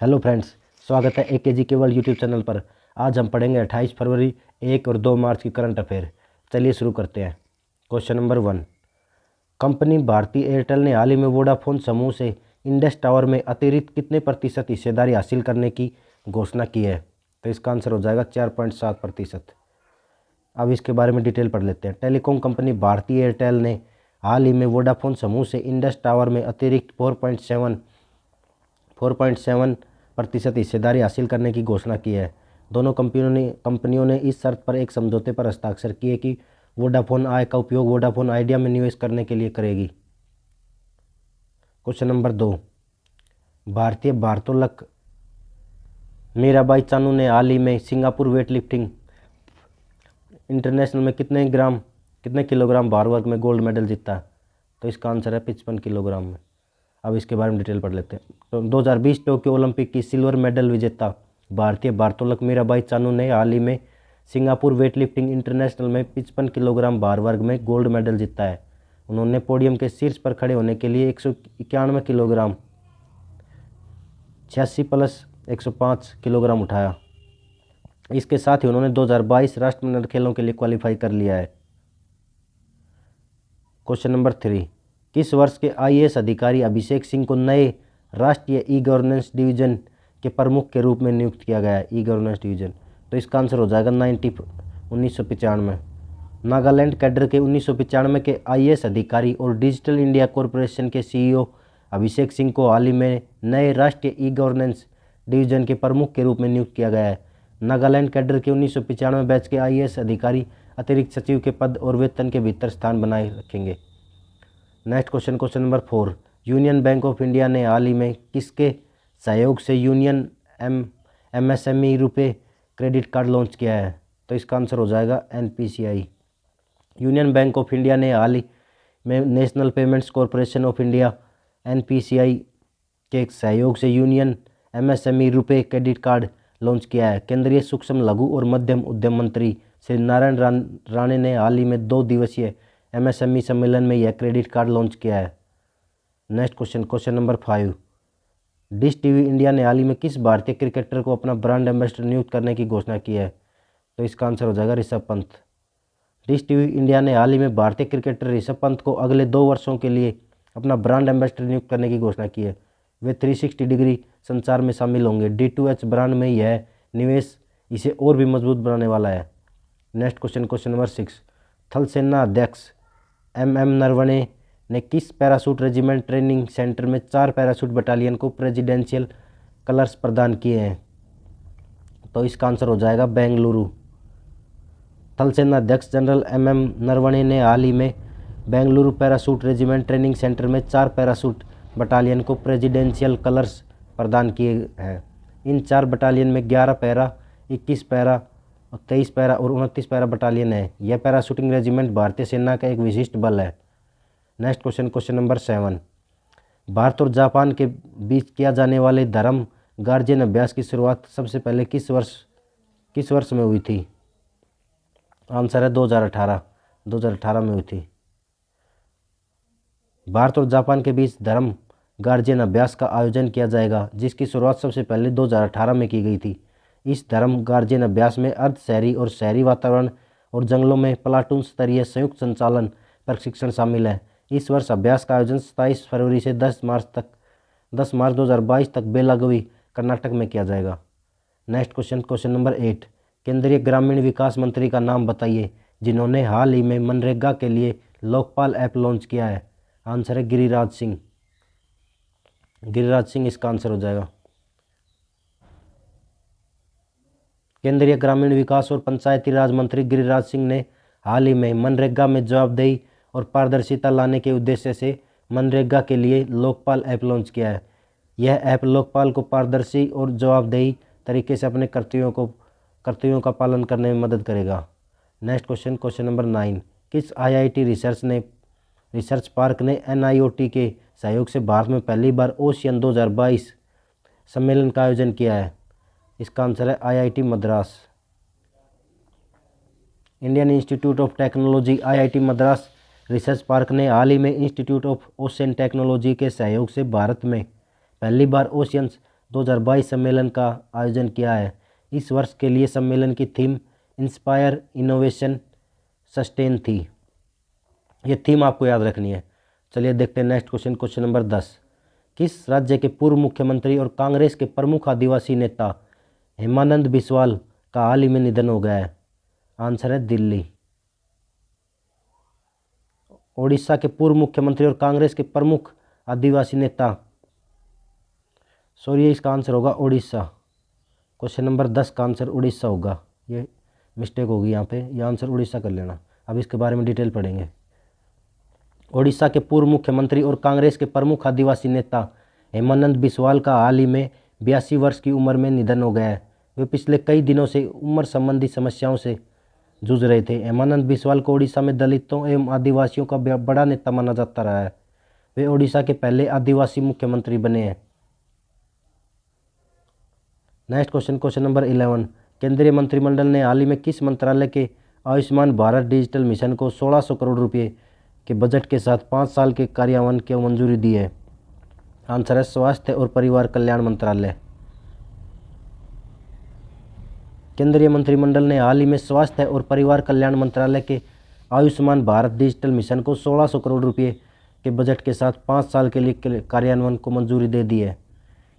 Hello friends, स्वागत है AKG केवल यूट्यूब चैनल पर। आज हम पढ़ेंगे 28 फरवरी, 1 और 2 मार्च की करंट अफेयर। चलिए शुरू करते हैं। Question number 1। Company Bharti Airtel ने हाल ही में वोडाफोन समूह से इंडस टावर में अतिरिक्त कितने प्रतिशत हिस्सेदारी हासिल करने की घोषणा की है? तो इसका आंसर हो जाएगा 4.7%। अब इसके बारे में डिटेल पढ़ लेते हैं। टेलीकॉम कंपनी भारती एयरटेल ने हाल ही में वोडाफोन समूह से इंडस टावर में अतिरिक्त 4.7% हिस्सेदारी हासिल करने की घोषणा की है। दोनों कंपनियों ने इस शर्त पर एक समझौते पर हस्ताक्षर किए कि वोडाफोन आय का उपयोग वोडाफोन आइडिया में निवेश करने के लिए करेगी। Question number 2। भारतीय भारोत्तोलक मीराबाई चानू ने हाल ही में सिंगापुर वेट लिफ्टिंग इंटरनेशनल में कितने किलोग्राम भार वर्ग में गोल्ड मेडल जीता? तो इसका आंसर है 55 किलोग्राम में। अब इसके बारे में डिटेल पढ़ लेते हैं। तो 2020 टोक्यो ओलंपिक की सिल्वर मेडल विजेता भारतीय भारोत्तोलक मीराबाई चानू ने हाल ही में सिंगापुर वेट लिफ्टिंग इंटरनेशनल में 55 किलोग्राम भार वर्ग में गोल्ड मेडल जीता है। उन्होंने पोडियम के शीर्ष पर खड़े होने के लिए 191 किलोग्राम 86 प्लस 105 किलोग्राम उठाया। इसके साथ ही उन्होंने 2022 राष्ट्रमंडल खेलों के लिए क्वालिफाई कर लिया है। Question number 3। किस वर्ष के IAS अधिकारी अभिषेक सिंह को नए राष्ट्रीय ई गवर्नेंस डिवीजन के प्रमुख के रूप में नियुक्त किया गया है? ई गवर्नेंस डिवीजन, तो इसका आंसर हो जाएगा 1995। नागालैंड कैडर के 1995 के IAS अधिकारी और डिजिटल इंडिया कॉरपोरेशन के CEO अभिषेक सिंह को हाल ही में नए राष्ट्रीय ई गवर्नेंस डिवीजन के प्रमुख के रूप में नियुक्त किया गया है। नागालैंड कैडर के 1995 बैच के IAS अधिकारी अतिरिक्त सचिव के पद और वेतन के भीतर स्थान बनाए रखेंगे। Next question number 4। Union bank of India ने हाल ही में किसके सहयोग से यूनियन MSME रुपए क्रेडिट कार्ड लॉन्च किया है? तो इसका आंसर हो जाएगा NPCI। Union bank of India ने हाल ही में national payments corporation of India NPCI के सहयोग से यूनियन MSME रुपए क्रेडिट कार्ड लॉन्च किया है। केंद्रीय सूक्ष्म लघु और मध्यम उद्यम मंत्री श्री नारायण राणे ने हाल ही में 2 दिवसीय MSME सम्मेलन में यह क्रेडिट कार्ड लॉन्च किया है। Next question number 5। Dish TV India ने हाल ही में किस भारतीय क्रिकेटर को अपना ब्रांड एम्बेसडर नियुक्त करने की घोषणा की है? तो इसका आंसर हो जाएगा Rishabh Pant. Dish TV India ने हाल ही में भारतीय क्रिकेटर ऋषभ पंत को अगले 2 वर्षों के लिए अपना ब्रांड एम्बेसडर नियुक्त करने की घोषणा की है। वे 360 डिग्री संचार में शामिल होंगे। D2H ब्रांड में यह निवेश इसे और भी मजबूत बनाने वाला है। Next question number 6। थल सेना अध्यक्ष MM नरवणे ने किस पैराशूट रेजिमेंट ट्रेनिंग सेंटर में 4 पैराशूट बटालियन को प्रेसिडेंशियल कलर्स प्रदान किए हैं? तो इसका आंसर हो जाएगा बेंगलुरु। थल सेना अध्यक्ष जनरल MM नरवणे ने हाल ही में Bengaluru parachute regiment training centre में 4 पैराशूट बटालियन को प्रेसिडेंशियल कलर्स प्रदान किए हैं। इन 4 बटालियन में 11 पैरा, 21 पैरा, 23 पैरा और 29 पैरा बटालियन है। यह पैराशूटिंग रेजिमेंट भारतीय सेना का एक विशिष्ट बल है। Next question number 7। भारत और जापान के बीच किया जाने वाले धर्म गार्जियन अभ्यास की शुरुआत सबसे पहले किस वर्ष में हुई थी? आंसर है 2018 में हुई थी। भारत और जापान के बीच धर्म गार्जियन अभ्यास का आयोजन किया जाएगा, जिसकी शुरुआत सबसे पहले 2018 में की गई थी। इस धर्म गार्जियन अभ्यास में अर्ध शहरी और शहरी वातावरण और जंगलों में प्लाटून स्तरीय संयुक्त संचालन प्रशिक्षण शामिल है। इस वर्ष अभ्यास का आयोजन 27 फरवरी से 10 मार्च 2022 तक बेलागवी, कर्नाटक में किया जाएगा। Next question number 8। केंद्रीय ग्रामीण विकास मंत्री का नाम बताइए जिन्होंने हाल ही में मनरेगा के लिए लोकपाल ऐप लॉन्च किया है? आंसर है गिरिराज सिंह। इसका आंसर हो जाएगा। केंद्रीय ग्रामीण विकास और पंचायती राज मंत्री गिरिराज सिंह ने हाल ही में मनरेगा में जवाबदेही और पारदर्शिता लाने के उद्देश्य से मनरेगा के लिए लोकपाल ऐप लॉन्च किया है। यह ऐप लोकपाल को पारदर्शी और जवाबदेही तरीके से अपने कर्तव्यों का पालन करने में मदद करेगा। Next question number 9। किस IIT रिसर्च पार्क ने NIOT के सहयोग से भारत में पहली बार ओशियन 2022 सम्मेलन का आयोजन किया है? इसका आंसर है IIT Madras. Indian institute of technology IIT Madras research park ने हाल ही में इंस्टीट्यूट ऑफ ओशन टेक्नोलॉजी के सहयोग से भारत में पहली बार ओशियंस 2022 सम्मेलन का आयोजन किया है। इस वर्ष के लिए सम्मेलन की थीम इंस्पायर इनोवेशन सस्टेन थी। ये थीम आपको याद रखनी है। चलिए देखते हैं नेक्स्ट क्वेश्चन, क्वेश्चन नंबर 10। किस राज्य के पूर्व मुख्यमंत्री और कांग्रेस के प्रमुख आदिवासी नेता हेमानंद बिस्वाल का हाल ही में निधन हो गया है? आंसर है दिल्ली। ओडिशा के पूर्व मुख्यमंत्री और कांग्रेस के प्रमुख आदिवासी नेता, सॉरी इसका आंसर होगा उड़ीसा। क्वेश्चन नंबर 10 का आंसर उड़ीसा होगा, ये मिस्टेक होगी यहाँ पे, ये आंसर उड़ीसा कर लेना। अब इसके बारे में डिटेल पढ़ेंगे। ओडिशा के पूर्व मुख्यमंत्री और कांग्रेस के प्रमुख आदिवासी नेता हेमानंद बिस्वाल का हाल ही में 82 वर्ष की उम्र में निधन हो गया है। वे पिछले कई दिनों से उम्र संबंधी समस्याओं से जूझ रहे थे। हेमानंद बिस्वाल को ओडिशा में दलितों एवं आदिवासियों का बड़ा नेता माना जाता रहा है। वे ओडिशा के पहले आदिवासी मुख्यमंत्री बने हैं। Next question, question number 11। केंद्रीय मंत्रिमंडल ने हाल ही में किस मंत्रालय के आयुष्मान भारत डिजिटल मिशन को 1600 करोड़ रुपये के बजट के साथ 5 साल के कार्यान्वयन की मंजूरी दी है? आंसर है स्वास्थ्य और परिवार कल्याण मंत्रालय। केंद्रीय मंत्रिमंडल ने हाल ही में स्वास्थ्य और परिवार कल्याण मंत्रालय के आयुष्मान भारत डिजिटल मिशन को 1600 करोड़ रुपये के बजट के साथ 5 साल के लिए कार्यान्वयन को मंजूरी दे दी है।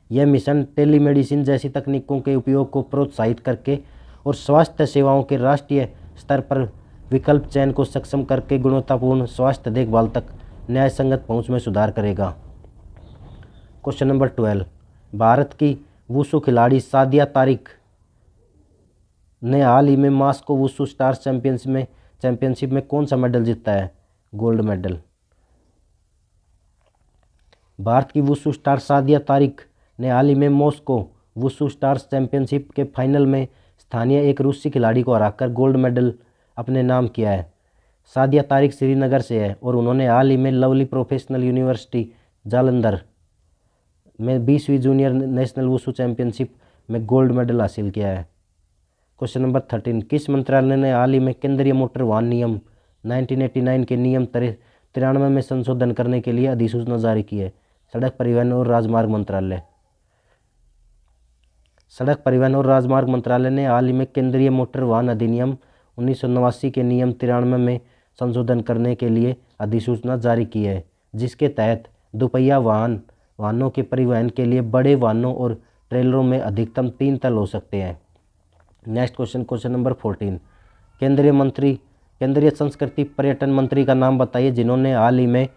यह मिशन टेलीमेडिसिन जैसी तकनीकों के उपयोग को प्रोत्साहित करके और स्वास्थ्य सेवाओं के राष्ट्रीय स्तर पर विकल्प चयन को सक्षम करके गुणवत्तापूर्ण स्वास्थ्य देखभाल तक न्याय संगत पहुँच में सुधार करेगा। Question number 12। भारत की वुशु खिलाड़ी सादिया तारिक ने हाल ही में मास्को वुशु स्टार्स चैंपियनशिप में कौन सा मेडल जीता है? Gold medal. भारत की वुशु स्टार सादिया तारिक ने हाल ही में मॉस्को वुशु स्टार्स चैंपियनशिप के फाइनल में स्थानीय एक रूसी खिलाड़ी को हराकर गोल्ड मेडल अपने नाम किया है। सादिया तारिक श्रीनगर से है और उन्होंने हाल ही में लवली प्रोफेशनल यूनिवर्सिटी जालंधर में 20वीं जूनियर नेशनल वुशु चैंपियनशिप में गोल्ड मेडल हासिल किया है। Question number 13। किस मंत्रालय ने हाल ही में केंद्रीय मोटर वाहन नियम 1989 के नियम 93 में संशोधन करने के लिए अधिसूचना जारी की है? सड़क परिवहन और राजमार्ग मंत्रालय। सड़क परिवहन और राजमार्ग मंत्रालय ने हाल ही में केंद्रीय मोटर वाहन अधिनियम 1989 के नियम 93 में संशोधन करने के लिए अधिसूचना जारी की है, जिसके तहत दोपहिया वाहनों के परिवहन के लिए बड़े वाहनों और ट्रेलरों में अधिकतम 3 तल हो सकते हैं। Next question, question number 14। केंद्रीय संस्कृति पर्यटन मंत्री का नाम बताइए जिन्होंने हाल ही में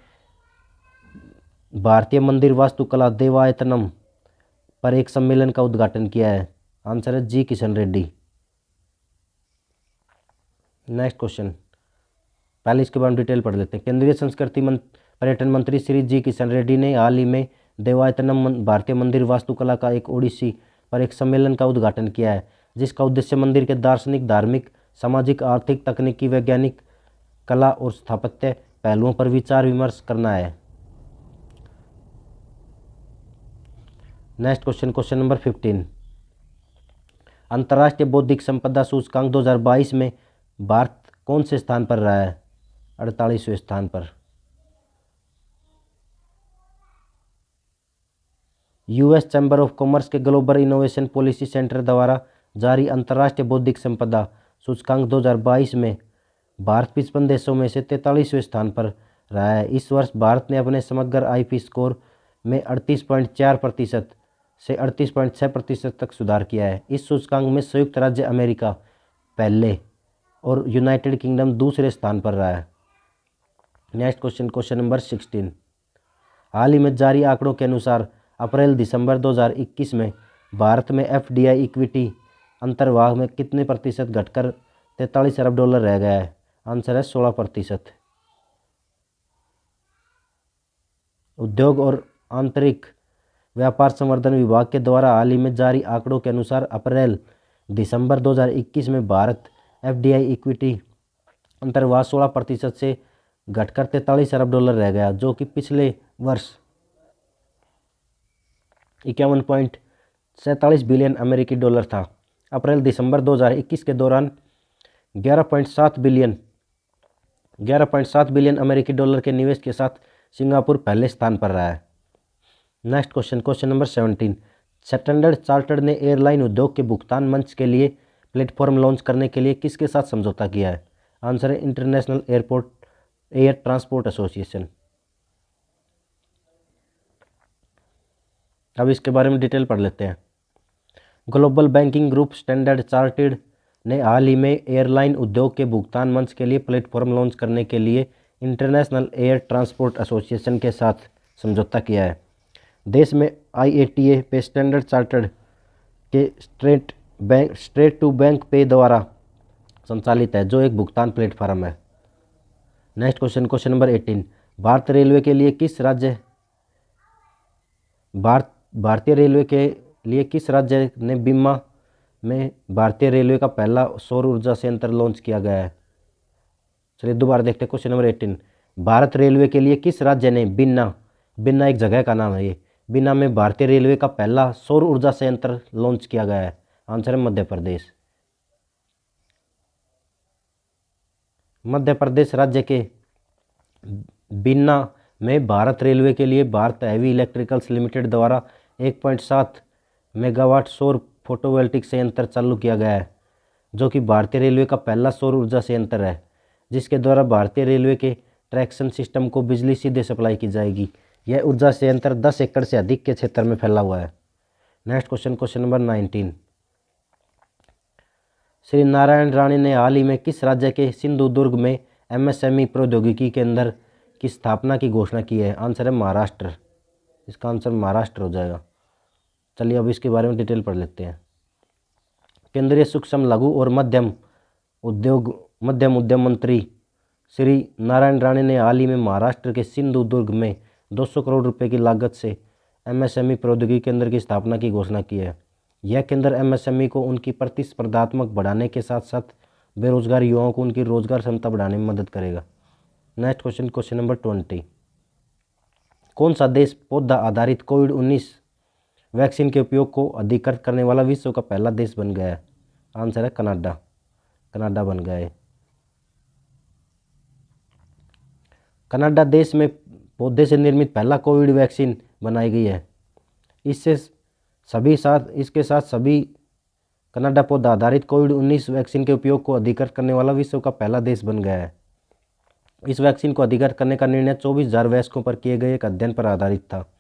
भारतीय मंदिर वास्तुकला देवायतनम पर एक सम्मेलन का उद्घाटन किया है? आंसर है जी किशन रेड्डी। नेक्स्ट क्वेश्चन, पहले इसके बारे में डिटेल पढ़ लेते हैं। केंद्रीय संस्कृति पर्यटन मंत्री श्री जी किशन रेड्डी ने हाल ही में देवायतनम भारतीय मंदिर वास्तुकला का एक ओडिसी पर एक सम्मेलन का उद्घाटन किया है, जिसका उद्देश्य मंदिर के दार्शनिक, धार्मिक, सामाजिक, आर्थिक, तकनीकी, वैज्ञानिक, कला और स्थापत्य पहलुओं पर विचार विमर्श करना है। Next question, question number 15। अंतर्राष्ट्रीय बौद्धिक संपदा सूचकांक 2022 में भारत कौन से स्थान पर रहा है? 48वें स्थान पर। यूएस चैम्बर ऑफ कॉमर्स के ग्लोबल इनोवेशन पॉलिसी सेंटर द्वारा जारी अंतर्राष्ट्रीय बौद्धिक संपदा सूचकांक 2022 में भारत 55 देशों में से 43वें स्थान पर रहा है। इस वर्ष भारत ने अपने समग्र आईपी स्कोर में 38.4% से 38.6% तक सुधार किया है। इस सूचकांक में संयुक्त राज्य अमेरिका पहले और यूनाइटेड किंगडम दूसरे स्थान पर रहा है। Next question, question number 16। हाल ही में जारी आंकड़ों के अनुसार अप्रैल दिसंबर 2021 में भारत में एफडीआई इक्विटी अंतर्वाह में कितने प्रतिशत घटकर 43 अरब डॉलर रह गया है? आंसर है 16%। उद्योग और आंतरिक व्यापार संवर्धन विभाग के द्वारा हाल ही में जारी आंकड़ों के अनुसार अप्रैल दिसंबर 2021 में भारत एफडीआई इक्विटी अंतर्वाह 16% से घटकर 43 अरब डॉलर रह गया, जो कि पिछले वर्ष 51.47 बिलियन अमेरिकी डॉलर था। अप्रैल दिसंबर 2021 के दौरान 11.7 बिलियन अमेरिकी डॉलर के निवेश के साथ सिंगापुर पहले स्थान पर रहा है। Next question, question number 17। Standard chartered ने एयरलाइन उद्योग के भुगतान मंच के लिए प्लेटफॉर्म लॉन्च करने के लिए किसके साथ समझौता किया है? आंसर है इंटरनेशनल एयर ट्रांसपोर्ट एसोसिएशन। अब इसके बारे में डिटेल पढ़ लेते हैं। Global banking group standard chartered ने हाल ही में एयरलाइन उद्योग के भुगतान मंच के लिए प्लेटफॉर्म लॉन्च करने के लिए इंटरनेशनल एयर ट्रांसपोर्ट एसोसिएशन के साथ समझौता किया है। देश में IATA पे स्टैंडर्ड चार्टर्ड के स्ट्रेट टू बैंक पे द्वारा संचालित है, जो एक भुगतान प्लेटफॉर्म है। Next question, question number 18। भारतीय रेलवे के लिए किस राज्य ने बीमा में भारतीय रेलवे का पहला सौर ऊर्जा संयंत्र लॉन्च किया गया है? चलिए दोबारा देखते हैं। Question number 18। भारत रेलवे के लिए किस राज्य ने बिन्ना एक जगह का नाम है, ये बिन्ना में भारतीय रेलवे का पहला सौर ऊर्जा संयंत्र लॉन्च किया गया है? आंसर है मध्य प्रदेश। मध्य प्रदेश राज्य के बिन्ना में भारत रेलवे के लिए भारत हैवी इलेक्ट्रिकल्स लिमिटेड द्वारा 1.7 मेगावाट सौर फोटोवोल्टिक संयंत्र चालू किया गया है, जो कि भारतीय रेलवे का पहला सौर ऊर्जा संयंत्र है, जिसके द्वारा भारतीय रेलवे के ट्रैक्शन सिस्टम को बिजली सीधे सप्लाई की जाएगी। यह ऊर्जा संयंत्र 10 एकड़ से अधिक के क्षेत्र में फैला हुआ है। Next question, question number 19। Shri Narayan Rane ने हाल ही में किस राज्य के सिंधुदुर्ग में MSME प्रौद्योगिकी केंद्र की स्थापना की घोषणा की है? आंसर है महाराष्ट्र। इसका आंसर महाराष्ट्र हो जाएगा। चलिए अब इसके बारे में डिटेल पढ़ लेते हैं। केंद्रीय सूक्ष्म लघु और मध्यम उद्यम मंत्री श्री नारायण राणे ने हाल ही में महाराष्ट्र के सिंधुदुर्ग में 200 करोड़ रुपए की लागत से MSME प्रौद्योगिकी केंद्र की स्थापना की घोषणा की है। यह केंद्र MSME को उनकी प्रतिस्पर्धात्मक बढ़ाने के साथ साथ बेरोजगार युवाओं को उनकी रोजगार क्षमता बढ़ाने में मदद करेगा। Next question, question number 20। कौन सा देश पौधा आधारित कोविड-19 वैक्सीन के उपयोग को अधिकृत करने वाला विश्व का पहला देश बन गया है? आंसर है कनाडा। कनाडा बन गया है। कनाडा देश में पौधे से निर्मित पहला कोविड वैक्सीन बनाई गई है। इसके साथ सभी कनाडा पौधा आधारित कोविड-19 वैक्सीन के उपयोग को अधिकृत करने वाला विश्व का पहला देश बन गया है। इस वैक्सीन को अधिकृत करने का निर्णय 24,000 वयस्कों पर किए गए एक अध्ययन पर आधारित था।